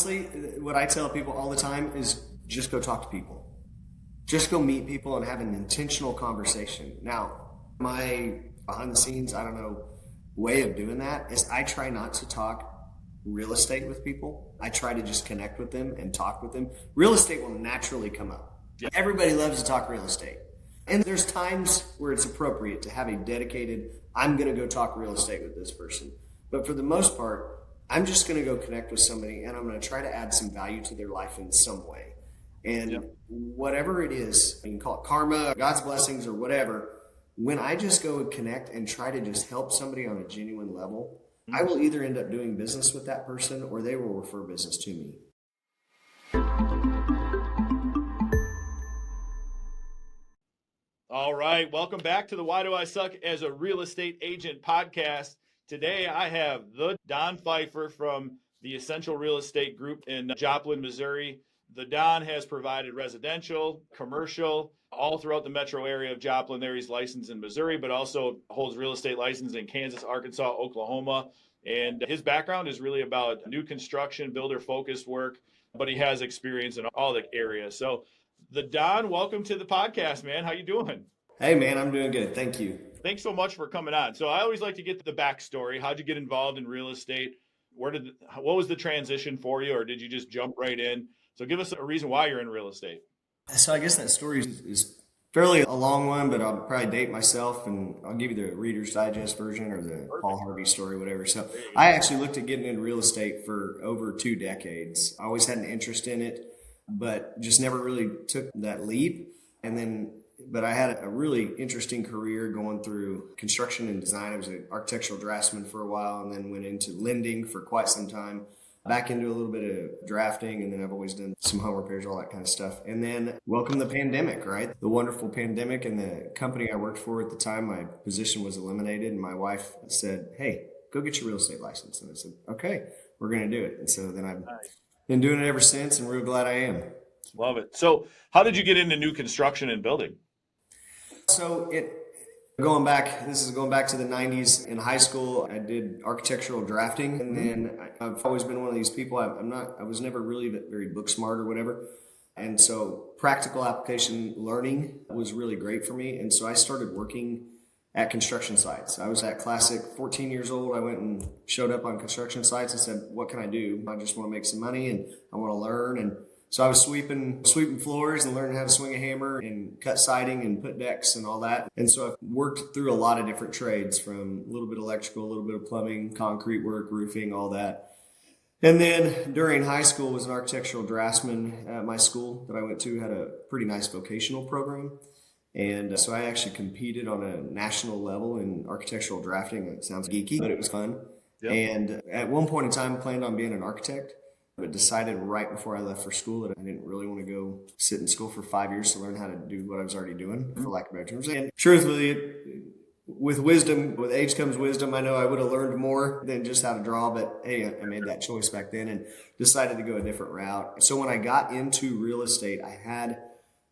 honestly, what I tell people all the time is just go talk to people. Just go meet people and have an intentional conversation. Now, my behind the scenes, I don't know, way of doing that is I try not to talk real estate with people. I try to just connect with them and talk with them. Real estate will naturally come up. Yeah. Everybody loves to talk real estate. And there's times where it's appropriate to have a dedicated, I'm going to go talk real estate with this person. But for the most part, I'm just going to go connect with somebody and I'm going to try to add some value to their life in some way. And whatever it is, you can call it karma, God's blessings, or whatever. When I just go and connect and try to just help somebody on a genuine level, I will either end up doing business with that person or they will refer business to me. All right. Welcome back to the Why Do I Suck as a Real Estate Agent podcast. Today I have the Don Fifer from the Essential Real Estate Group in Joplin, Missouri. The Don has provided residential, commercial, all throughout the metro area of Joplin. There he's licensed in Missouri, but also holds real estate license in Kansas, Arkansas, Oklahoma. And his background is really about new construction, builder-focused work, but he has experience in all the areas. So the Don, welcome to the podcast, man. How you doing? Hey, man, I'm doing good. Thank you. Thanks so much for coming on. So I always like to get the backstory. How'd you get involved in real estate? What was the transition for you, or did you just jump right in? So give us a reason why you're in real estate. So I guess that story is fairly a long one, but I'll probably date myself and I'll give you the Reader's Digest version or the Paul Harvey story, whatever. So I actually looked at getting into real estate for over 2 decades. I always had an interest in it, but just never really took that leap. But I had a really interesting career going through construction and design. I was an architectural draftsman for a while and then went into lending for quite some time. Back into a little bit of drafting, and then I've always done some home repairs, all that kind of stuff. And then welcome the pandemic, right? The wonderful pandemic, and the company I worked for at the time, my position was eliminated, and my wife said, hey, go get your real estate license. And I said, okay, we're going to do it. And so then I've been doing it ever since, and real glad I am. Love it. So how did you get into new construction and building? So going back to the 90s in high school, I did architectural drafting. And then I've always been one of these people. I was never really very book smart or whatever. And so practical application learning was really great for me. And so I started working at construction sites. I was at Classic, 14 years old. I went and showed up on construction sites and said, what can I do? I just want to make some money and I want to learn. And so I was sweeping floors and learning how to swing a hammer and cut siding and put decks and all that. And so I've worked through a lot of different trades, from a little bit of electrical, a little bit of plumbing, concrete work, roofing, all that. And then during high school was an architectural draftsman at my school that I went to, had a pretty nice vocational program. And so I actually competed on a national level in architectural drafting. It sounds geeky, but it was fun. Yep. And at one point in time, I planned on being an architect, but decided right before I left for school that I didn't really want to go sit in school for 5 years to learn how to do what I was already doing, for lack of better terms. And truthfully, with age comes wisdom. I know I would have learned more than just how to draw, but hey, I made that choice back then and decided to go a different route. So when I got into real estate, I had,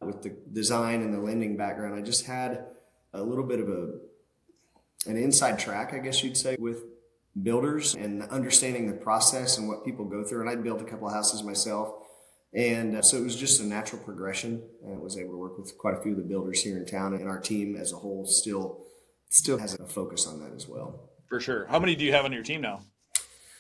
with the design and the lending background, I just had a little bit of an inside track, I guess you'd say, with builders and understanding the process and what people go through. And I built a couple of houses myself. And so it was just a natural progression. I was able to work with quite a few of the builders here in town, and our team as a whole still has a focus on that as well. For sure. How many do you have on your team now?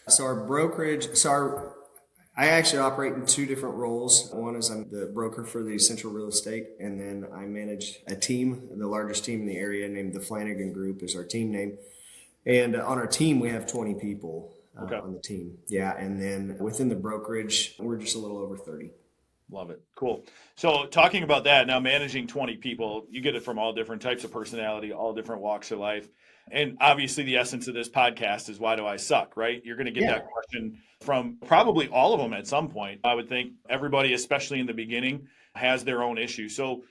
So our brokerage, I actually operate in 2 different roles. One is I'm the broker for the Essential Real Estate, and then I manage a team, the largest team in the area, named the Flanagan Group is our team name. And on our team, we have 20 people on the team. Yeah. And then within the brokerage, we're just a little over 30. Love it. Cool. So talking about that, now managing 20 people, you get it from all different types of personality, all different walks of life. And obviously the essence of this podcast is why do I suck, right? You're going to get that question from probably all of them at some point. I would think everybody, especially in the beginning, has their own issue. So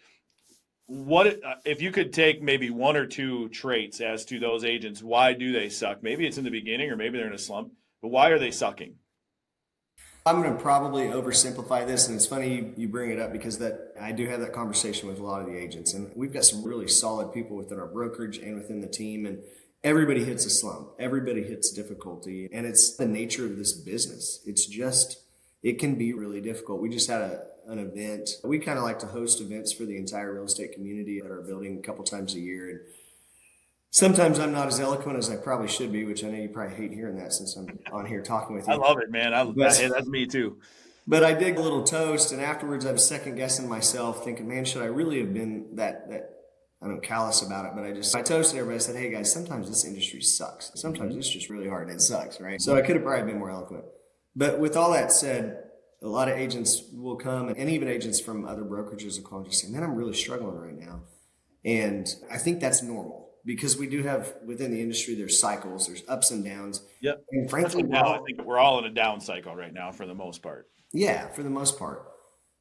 what if you could take maybe 1 or 2 traits as to those agents? Why do they suck? Maybe it's in the beginning or maybe they're in a slump, but why are they sucking? I'm going to probably oversimplify this, and it's funny you bring it up because I do have that conversation with a lot of the agents, and we've got some really solid people within our brokerage and within the team, and everybody hits a slump. Everybody hits difficulty, and it's the nature of this business. it can be really difficult. We just had an event. We kind of like to host events for the entire real estate community at our building a couple times a year. And sometimes I'm not as eloquent as I probably should be, which I know you probably hate hearing that since I'm on here talking with I you. love it, man. Hey, But that's me too. but I did a little toast, and afterwards I was second guessing myself, thinking, man, should I really have been that I don't know, callous about it, but I toasted everybody. I said, hey guys, sometimes this industry sucks. Sometimes it's just really hard and it sucks, right? So I could have probably been more eloquent. But with all that said, a lot of agents will come, and even agents from other brokerages will call and just say, man, I'm really struggling right now. And I think that's normal because we do have within the industry, there's cycles, there's ups and downs. Yep. And frankly, Especially now, I think we're all in a down cycle right now for the most part. yeah, for the most part.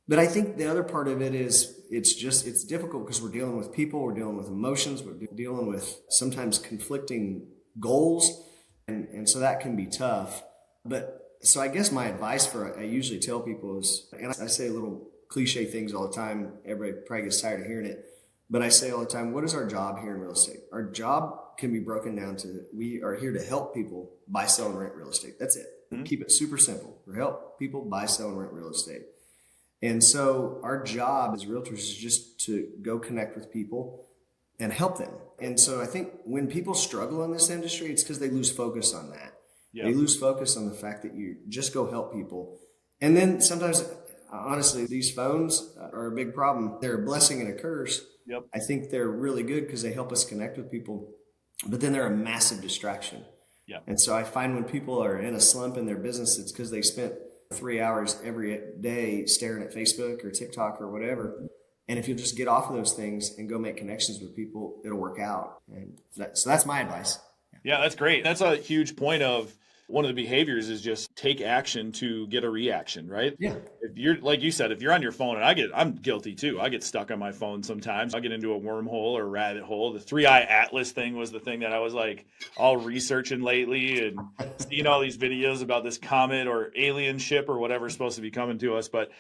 But I think the other part of it is it's difficult because we're dealing with people, we're dealing with emotions, we're dealing with sometimes conflicting goals. And so that can be tough. But so I guess my advice I usually tell people is, and I say little cliche things all the time. Everybody probably gets tired of hearing it. But I say all the time, what is our job here in real estate? Our job can be broken down to, we are here to help people buy, sell, and rent real estate. That's it. Keep it super simple. We help people buy, sell, and rent real estate. And so our job as realtors is just to go connect with people and help them. And so I think when people struggle in this industry, it's because they lose focus on that. Yep. They lose focus on the fact that you just go help people. And then sometimes, honestly, these phones are a big problem. They're a blessing and a curse. Yep. I think they're really good because they help us connect with people, but then they're a massive distraction. Yep. And so I find when people are in a slump in their business, it's because they spent 3 hours every day staring at Facebook or TikTok or whatever. And if you'll just get off of those things and go make connections with people, it'll work out. And so that's my advice. Yeah, that's great. That's a huge point of one of the behaviors is just take action to get a reaction, right? Yeah. If you're, like you said, if you're on your phone, and I'm guilty too. I get stuck on my phone sometimes. I get into a wormhole or a rabbit hole. The 3-eye atlas thing was the thing that I was like all researching lately and seeing all these videos about this comet or alien ship or whatever's supposed to be coming to us. But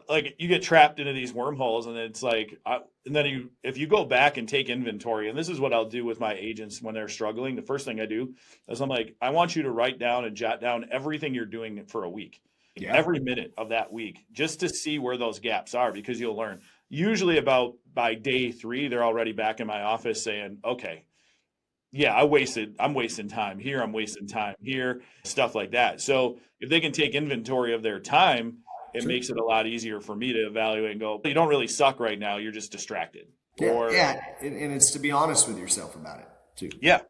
like you get trapped into these wormholes and it's like, and then if you go back and take inventory, and this is what I'll do with my agents when they're struggling. The first thing I do is I'm like, I want you to write down and jot down everything you're doing for a week, every minute of that week, just to see where those gaps are, because you'll learn. Usually about by day 3, they're already back in my office saying, okay, yeah, I'm wasting time here. I'm wasting time here, stuff like that. So if they can take inventory of their time, it makes it a lot easier for me to evaluate and go, you don't really suck right now. You're just distracted. Yeah. And it's to be honest with yourself about it too. Yeah.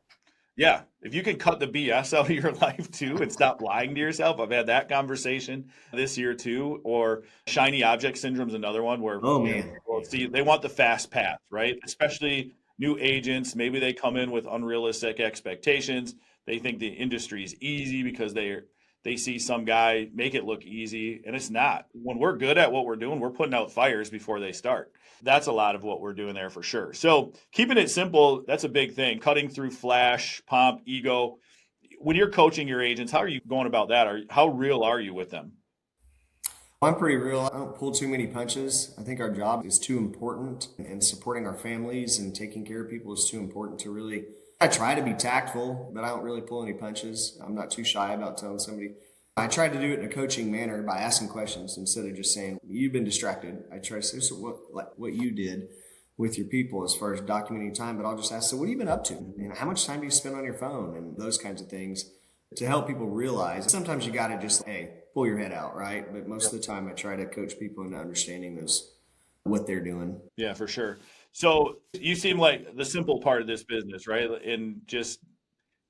Yeah. If you can cut the BS out of your life too and stop lying to yourself. I've had that conversation this year too. Or shiny object syndrome is another one where they want the fast path, right? Especially new agents. Maybe they come in with unrealistic expectations. They think the industry is easy because they see some guy make it look easy, and it's not. When we're good at what we're doing, we're putting out fires before they start. That's a lot of what we're doing there for sure. So keeping it simple, that's a big thing. Cutting through flash, pomp, ego. When you're coaching your agents, how are you going about that? How real are you with them? I'm pretty real. I don't pull too many punches. I think our job is too important, and supporting our families and taking care of people is too important to really. I try to be tactful, but I don't really pull any punches. I'm not too shy about telling somebody. I try to do it in a coaching manner by asking questions instead of just saying, you've been distracted. I try to say, so what you did with your people as far as documenting time, but I'll just ask, so what have you been up to? And how much time do you spend on your phone and those kinds of things to help people realize. Sometimes you got to just, pull your head out, right? But most of the time I try to coach people into understanding what they're doing. Yeah, for sure. So you seem like the simple part of this business, right? And just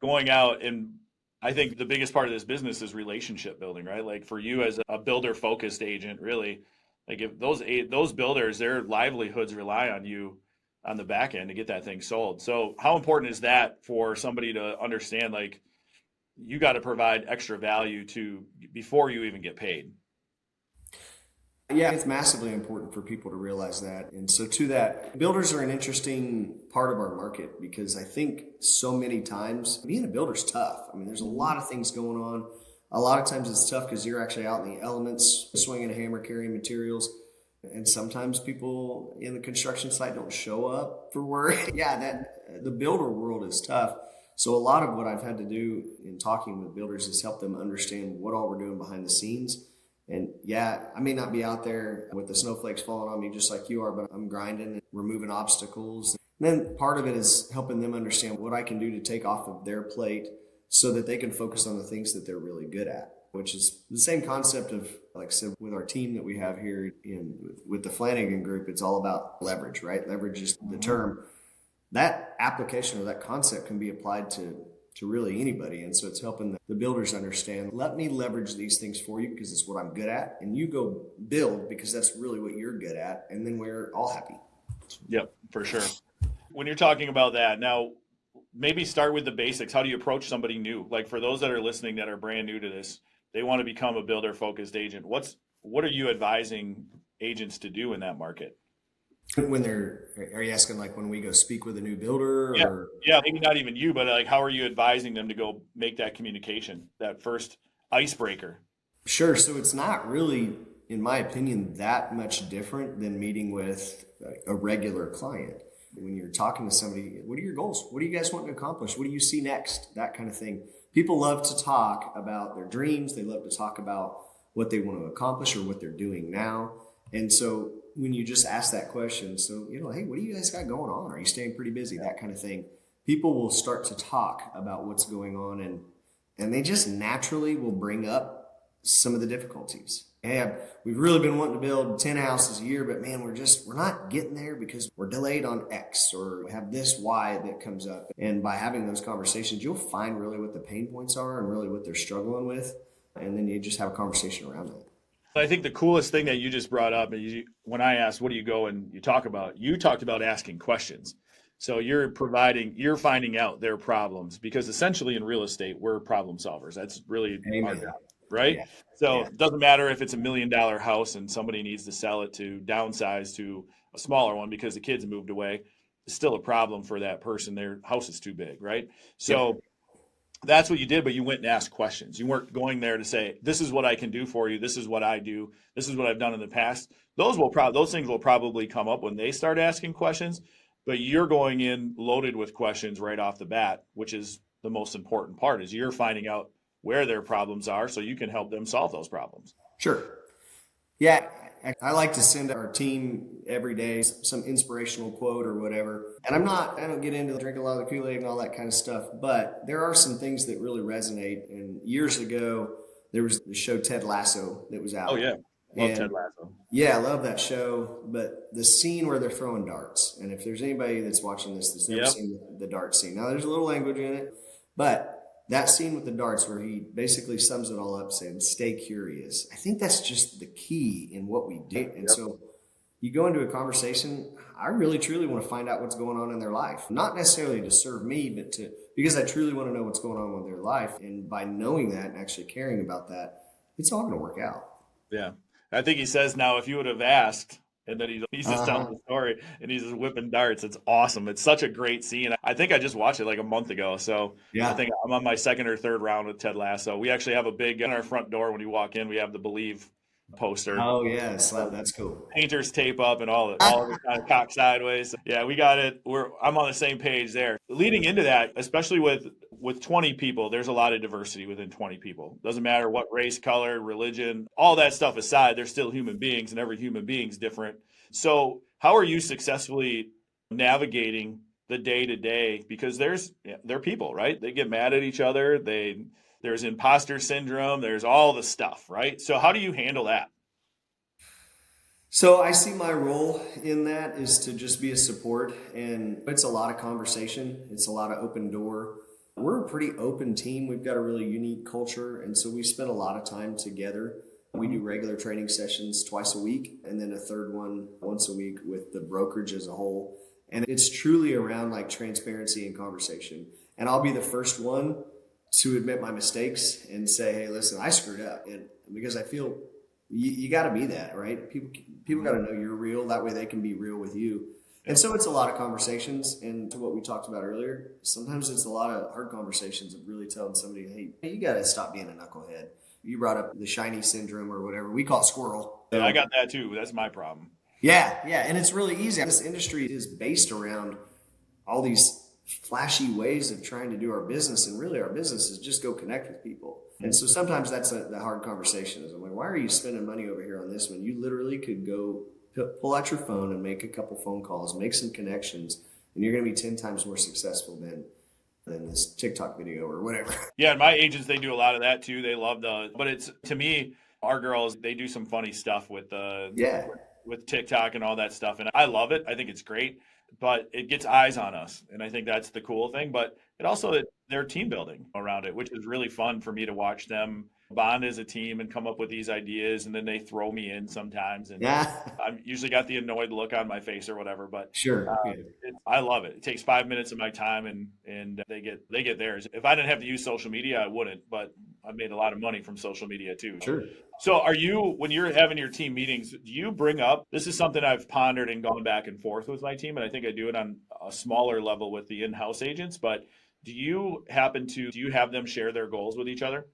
going out, and I think the biggest part of this business is relationship building, right? Like for you as a builder focused agent, really, like if those builders, their livelihoods rely on you on the back end to get that thing sold. So how important is that for somebody to understand, like you got to provide extra value to before you even get paid? Yeah, it's massively important for people to realize that. And so to that, builders are an interesting part of our market because I think so many times being a builder is tough. I mean, there's a lot of things going on. A lot of times it's tough because you're actually out in the elements, swinging a hammer, carrying materials. And sometimes people in the construction site don't show up for work. The builder world is tough. So a lot of what I've had to do in talking with builders is help them understand what all we're doing behind the scenes And yeah, I may not be out there with the snowflakes falling on me just like you are, but I'm grinding and removing obstacles. And then part of it is helping them understand what I can do to take off of their plate so that they can focus on the things that they're really good at, which is the same concept of, like I said, with our team that we have here with the Flanagan group. It's all about leverage, right? Leverage is the term. That application or that concept can be applied to really anybody. And so it's helping the builders understand, let me leverage these things for you because it's what I'm good at. And you go build because that's really what you're good at. And then we're all happy. Yep, for sure. When you're talking about that, now maybe start with the basics. How do you approach somebody new? Like for those that are listening that are brand new to this, they want to become a builder focused agent. What are you advising agents to do in that market? Are you asking like when we go speak with a new builder Yeah. or? Yeah, maybe not even you, but like how are you advising them to go make that communication, that first icebreaker? Sure. So it's not really, in my opinion, that much different than meeting with a regular client. When you're talking to somebody, what are your goals? What do you guys want to accomplish? What do you see next? That kind of thing. People love to talk about their dreams. They love to talk about what they want to accomplish or what they're doing now. And so when you just ask that question, so, hey, what do you guys got going on? Are you staying pretty busy? That kind of thing. People will start to talk about what's going on, and they just naturally will bring up some of the difficulties. Hey, we've really been wanting to build 10 houses a year, but man, we're not getting there because we're delayed on X or we have this Y that comes up. And by having those conversations, you'll find really what the pain points are and really what they're struggling with. And then you just have a conversation around that. I think the coolest thing that you just brought up is when I asked, what do you go and you talk about, you talked about asking questions. So you're finding out their problems because essentially in real estate, we're problem solvers. That's really our Amen. job, right? Yeah. So Yeah. it doesn't matter if it's $1 million house and somebody needs to sell it to downsize to a smaller one because the kids moved away. It's still a problem for that person. Their house is too big, right? So Yep. that's what you did, but you went and asked questions. You weren't going there to say, "This is what I can do for you. This is what I do. This is what I've done in the past." Those things will probably come up when they start asking questions, but you're going in loaded with questions right off the bat, which is the most important part. Is you're finding out where their problems are, so you can help them solve those problems. Sure. Yeah, I like to send our team every day some inspirational quote or whatever. And I don't get into drink a lot of the Kool-Aid and all that kind of stuff, but there are some things that really resonate. And years ago, there was the show Ted Lasso that was Oh out. yeah, love Ted And Lasso. yeah, I love that show. But the scene where they're throwing darts, and if there's anybody that's watching this that's never Yep. seen the dart scene, now there's a little language in it, but that scene with the darts where he basically sums it all up saying, stay curious. I think that's just the key in what we do. And Yep. so you go into a conversation, I really truly want to find out what's going on in their life. Not necessarily to serve me, but because I truly want to know what's going on with their life. And by knowing that and actually caring about that, it's all going to work out. Yeah. I think he says now, if you would have asked, and then he's just telling Uh-huh. the story and he's just whipping darts. It's awesome. It's such a great scene. I think I just watched it like a month ago. So I Yeah. think I'm on my second or third round with Ted Lasso. We actually have a big on our front door when you walk in, we have the Believe poster. Oh, yeah. That's cool. Painter's tape up and all of it kind of cocked sideways. Yeah, we got it. I'm on the same page there. Leading into that, especially with 20 people, there's a lot of diversity within 20 people. Doesn't matter what race, color, religion, all that stuff aside, they're still human beings and every human being's different. So, how are you successfully navigating the day to day? Because they're people, right? They get mad at each other. There's imposter syndrome. There's all the stuff, right? So, how do you handle that? So I see my role in that is to just be a support, and it's a lot of conversation. It's a lot of open door. We're a pretty open team. We've got a really unique culture, and so we spend a lot of time together. We do regular training sessions twice a week, and then a third one once a week with the brokerage as a whole. And it's truly around like transparency and conversation. And I'll be the first one to admit my mistakes and say, "Hey, listen, I screwed up," and because I feel you got to be that, right? People got to know you're real. That way they can be real with you. And so it's a lot of conversations. And to what we talked about earlier, sometimes it's a lot of hard conversations of really telling somebody, hey, you got to stop being a knucklehead. You brought up the shiny syndrome or whatever. We call it squirrel. Yeah, I got that too. That's my problem. Yeah. And it's really easy. This industry is based around all these flashy ways of trying to do our business, and really our business is just go connect with people. And so sometimes that's the hard conversation is, I'm like, why are you spending money over here on this when you literally could go pull out your phone and make a couple phone calls, make some connections, and you're going to be 10 times more successful than this TikTok video or whatever. Yeah, and my agents, they do a lot of that too. They love but it's, to me, our girls, they do some funny stuff with Yeah. with TikTok and all that stuff, and I love it. I think it's great, but it gets eyes on us, and I think that's the cool thing. But it also, they're team building around it, which is really fun for me to watch them bond as a team and come up with these ideas, and then they throw me in sometimes, and Yeah. I'm usually got the annoyed look on my face or whatever. But Sure. Yeah. I love it. It takes 5 minutes of my time, and they get theirs. If I didn't have to use social media, I wouldn't. But I've made a lot of money from social media too. Sure. So are you, when you're having your team meetings, do you bring up, this is something I've pondered and gone back and forth with my team, and I think I do it on a smaller level with the in-house agents, but do you have them share their goals with each other?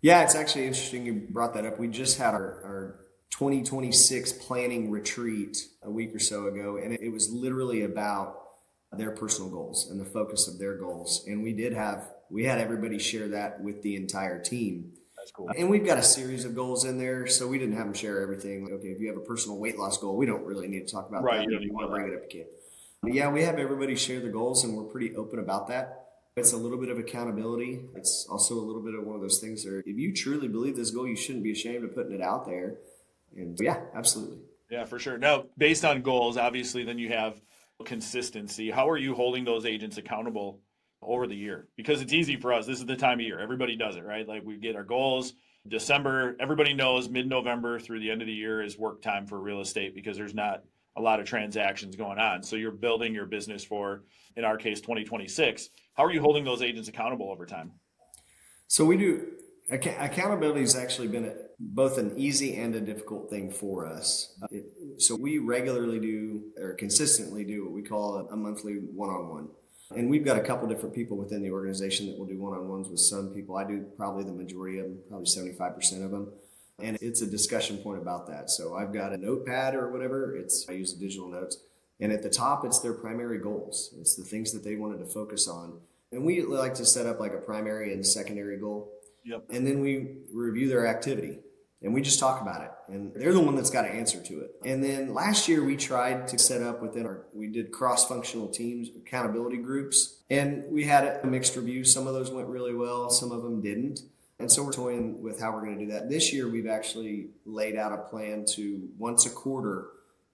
Yeah, it's actually interesting you brought that up. We just had our 2026 planning retreat a week or so ago, and it was literally about their personal goals and the focus of their goals. And we had everybody share that with the entire team. That's cool. And we've got a series of goals in there, so we didn't have them share everything. Like, okay, if you have a personal weight loss goal, we don't really need to talk about Right, that. you don't If you need want to to. bring it up, you can. But yeah, we have everybody share their goals, and we're pretty open about that. It's a little bit of accountability. It's also a little bit of one of those things where if you truly believe this goal, you shouldn't be ashamed of putting it out there. And yeah, absolutely. Yeah, for sure. Now, based on goals, obviously, then you have consistency. How are you holding those agents accountable over the year? Because it's easy for us. This is the time of year. Everybody does it, right? Like, we get our goals. December, everybody knows mid-November through the end of the year is work time for real estate because there's not a lot of transactions going on. So you're building your business for, in our case, 2026. How are you holding those agents accountable over time? So we do. Accountability has actually been both an easy and a difficult thing for us. So we regularly do, or consistently do, what we call a monthly one-on-one. And we've got a couple different people within the organization that will do one-on-ones with some people. I do probably the majority of them, probably 75% of them. And it's a discussion point about that. So I've got a notepad or whatever. I use digital notes. And at the top, it's their primary goals. It's the things that they wanted to focus on. And we like to set up like a primary and secondary goal. Yep. And then we review their activity and we just talk about it. And they're the one that's got to answer to it. And then last year we tried to set up we did cross-functional teams, accountability groups, and we had a mixed review. Some of those went really well. Some of them didn't. And so we're toying with how we're going to do that. This year we've actually laid out a plan to once a quarter.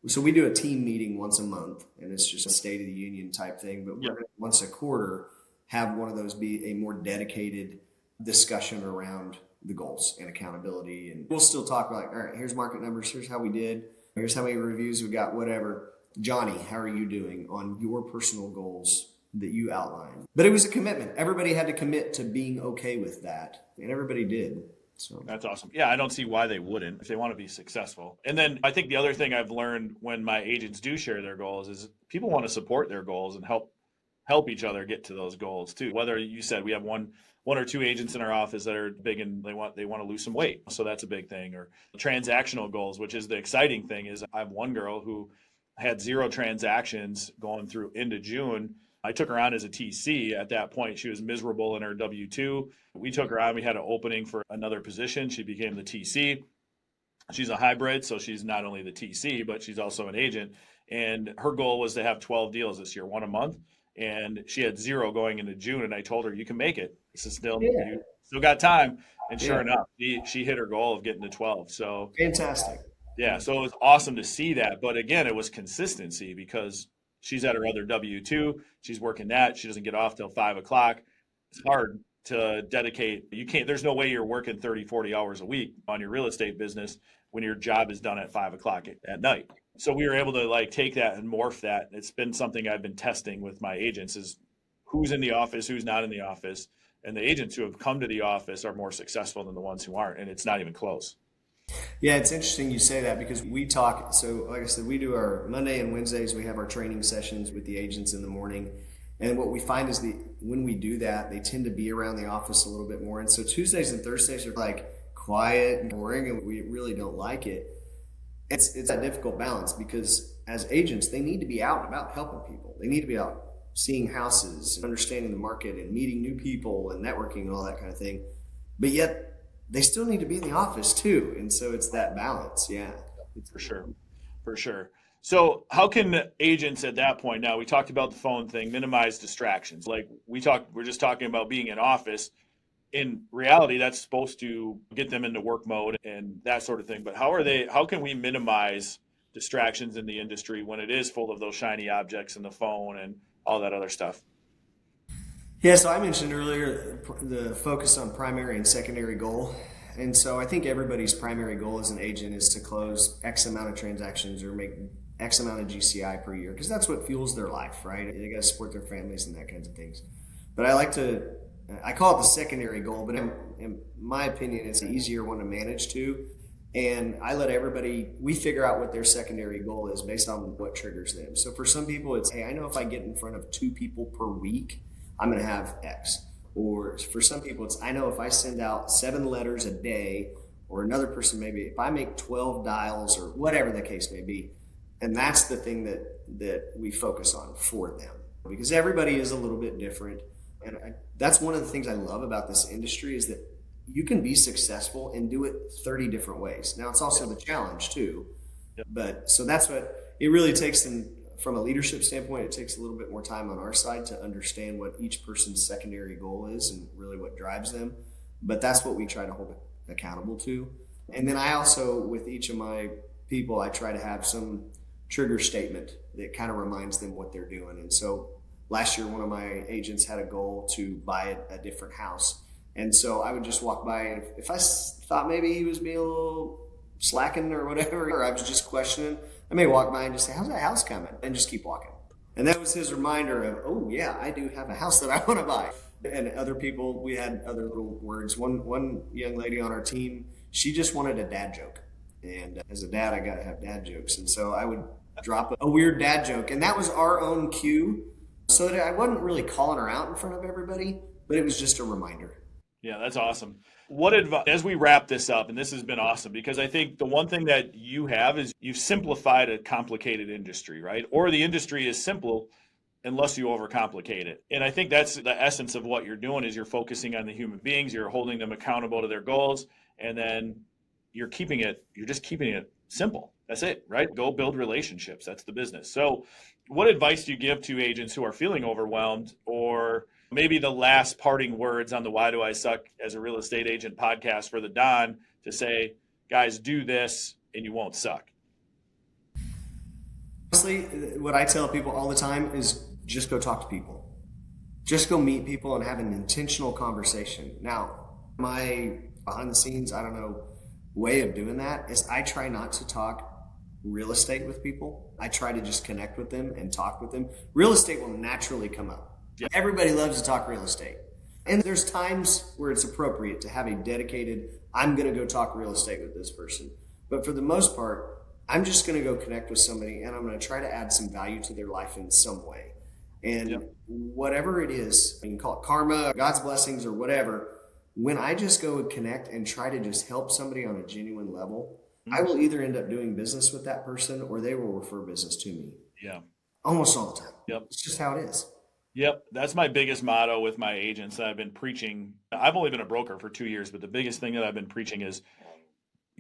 So we do a team meeting once a month, and it's just a State of the Union type thing. But we're going to, once a quarter, have one of those be a more dedicated discussion around the goals and accountability. And we'll still talk about, all right, here's market numbers. Here's how we did. Here's how many reviews we got, whatever. Johnny, how are you doing on your personal goals that you outlined? But it was a commitment. Everybody had to commit to being okay with that. And everybody did. So that's awesome. Yeah, I don't see why they wouldn't if they want to be successful. And then I think the other thing I've learned when my agents do share their goals is people want to support their goals and help each other get to those goals too. Whether you said we have one or two agents in our office that are big and they want to lose some weight, so that's a big thing. Or transactional goals, which is the exciting thing, is I have one girl who had 0 transactions going through into June. I took her on as a TC. At that point, she was miserable in her W-2. We took her on. We had an opening for another position. She became the TC. She's a hybrid, so she's not only the TC, but she's also an agent. And her goal was to have 12 deals this year, one a month. And she had 0 going into June. And I told her, you can make it. This is you still got time. And sure enough, she hit her goal of getting to 12. So fantastic. Yeah, so it was awesome to see that. But again, it was consistency because she's at her other W-2. She's working that. She doesn't get off till 5 o'clock. It's hard to dedicate. You can't, there's no way you're working 30, 40 hours a week on your real estate business when your job is done at 5 o'clock at night. So we were able to take that and morph that. It's been something I've been testing with my agents is who's in the office, who's not in the office. And the agents who have come to the office are more successful than the ones who aren't. And it's not even close. Yeah, it's interesting you say that because we talk. So like I said, we do our Monday and Wednesdays. We have our training sessions with the agents in the morning. And what we find is when we do that, they tend to be around the office a little bit more. And so Tuesdays and Thursdays are like quiet and boring, and we really don't like it. It's a difficult balance because as agents, they need to be out and about helping people. They need to be out seeing houses, understanding the market and meeting new people and networking and all that kind of thing. But yet they still need to be in the office too. And so it's that balance. Yeah. For sure. For sure. So how can agents at that point, now we talked about the phone thing, minimize distractions. Like we're just talking about being in office. In reality, that's supposed to get them into work mode and that sort of thing. But how can we minimize distractions in the industry when it is full of those shiny objects and the phone and all that other stuff? Yeah, so I mentioned earlier the focus on primary and secondary goal. And so I think everybody's primary goal as an agent is to close X amount of transactions or make X amount of GCI per year, because that's what fuels their life, right? They got to support their families and that kinds of things. But I call it the secondary goal, but in my opinion, it's an easier one to manage too. And I let we figure out what their secondary goal is based on what triggers them. So for some people, it's, hey, I know if I get in front of 2 people per week, I'm going to have X. Or for some people, it's, I know if I send out 7 letters a day, or another person, maybe if I make 12 dials or whatever the case may be. And that's the thing that we focus on for them, because everybody is a little bit different. And that's one of the things I love about this industry is that you can be successful and do it 30 different ways. Now, it's also the challenge too. Yep. But so that's what it really takes. From a leadership standpoint, it takes a little bit more time on our side to understand what each person's secondary goal is and really what drives them. But that's what we try to hold accountable to. And then I also, with each of my people, I try to have some trigger statement that kind of reminds them what they're doing. And so last year, one of my agents had a goal to buy a different house. And so I would just walk by, and if I thought maybe he was being a little slacking or whatever, or I was just questioning, I may walk by and just say, how's that house coming? And just keep walking. And that was his reminder of, oh yeah, I do have a house that I want to buy. And other people, we had other little words. One young lady on our team, she just wanted a dad joke. And as a dad, I got to have dad jokes. And so I would drop a weird dad joke. And that was our own cue. So that I wasn't really calling her out in front of everybody, but it was just a reminder. Yeah, that's awesome. What advice, as we wrap this up, and this has been awesome, because I think the one thing that you have is you've simplified a complicated industry, right? Or the industry is simple unless you overcomplicate it. And I think that's the essence of what you're doing is you're focusing on the human beings, you're holding them accountable to their goals, and then you're just keeping it simple. That's it, right? Go build relationships. That's the business. So what advice do you give to agents who are feeling overwhelmed, or maybe the last parting words on the Why Do I Suck as a Real Estate Agent podcast for the Don to say, guys, do this and you won't suck? Honestly, what I tell people all the time is just go talk to people. Just go meet people and have an intentional conversation. Now, my behind the scenes, way of doing that is I try not to talk real estate with people. I try to just connect with them and talk with them. Real estate will naturally come up. Yeah. Everybody loves to talk real estate. And there's times where it's appropriate to have a dedicated, I'm going to go talk real estate with this person. But for the most part, I'm just going to go connect with somebody and I'm going to try to add some value to their life in some way. And whatever it is, you can call it karma, God's blessings, or whatever. When I just go and connect and try to just help somebody on a genuine level, I will either end up doing business with that person or they will refer business to me. Yeah. Almost all the time. Yep. It's just how it is. Yep. That's my biggest motto with my agents that I've been preaching. I've only been a broker for 2 years, but the biggest thing that I've been preaching is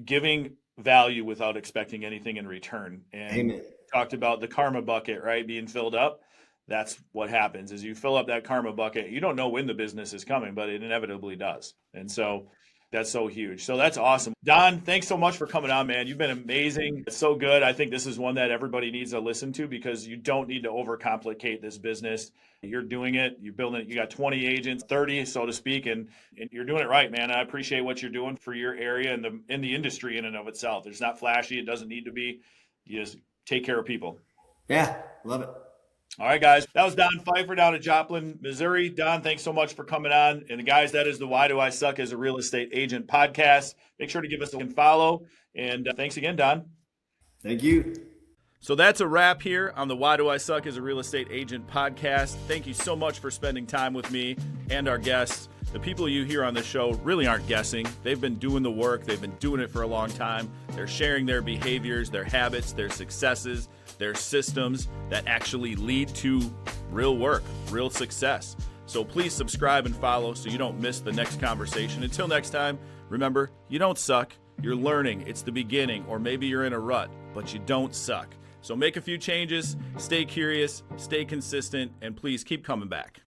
giving value without expecting anything in return. And Amen. Talked about the karma bucket, right? Being filled up. That's what happens is you fill up that karma bucket. You don't know when the business is coming, but it inevitably does. And so that's so huge. So that's awesome. Don, thanks so much for coming on, man. You've been amazing. It's so good. I think this is one that everybody needs to listen to because you don't need to overcomplicate this business. You're doing it. You're building it. You got 20 agents, 30, so to speak, and you're doing it right, man. I appreciate what you're doing for your area and in the industry in and of itself. It's not flashy. It doesn't need to be. You just take care of people. Yeah, love it. All right, guys. That was Don Fifer down at Joplin, Missouri. Don, thanks so much for coming on. And guys, that is the Why Do I Suck as a Real Estate Agent podcast. Make sure to give us a follow. And thanks again, Don. Thank you. So that's a wrap here on the Why Do I Suck as a Real Estate Agent podcast. Thank you so much for spending time with me and our guests. The people you hear on this show really aren't guessing. They've been doing the work. They've been doing it for a long time. They're sharing their behaviors, their habits, their successes, their systems that actually lead to real work, real success. So please subscribe and follow so you don't miss the next conversation. Until next time, remember, you don't suck. You're learning. It's the beginning, or maybe you're in a rut, but you don't suck. So make a few changes, stay curious, stay consistent, and please keep coming back.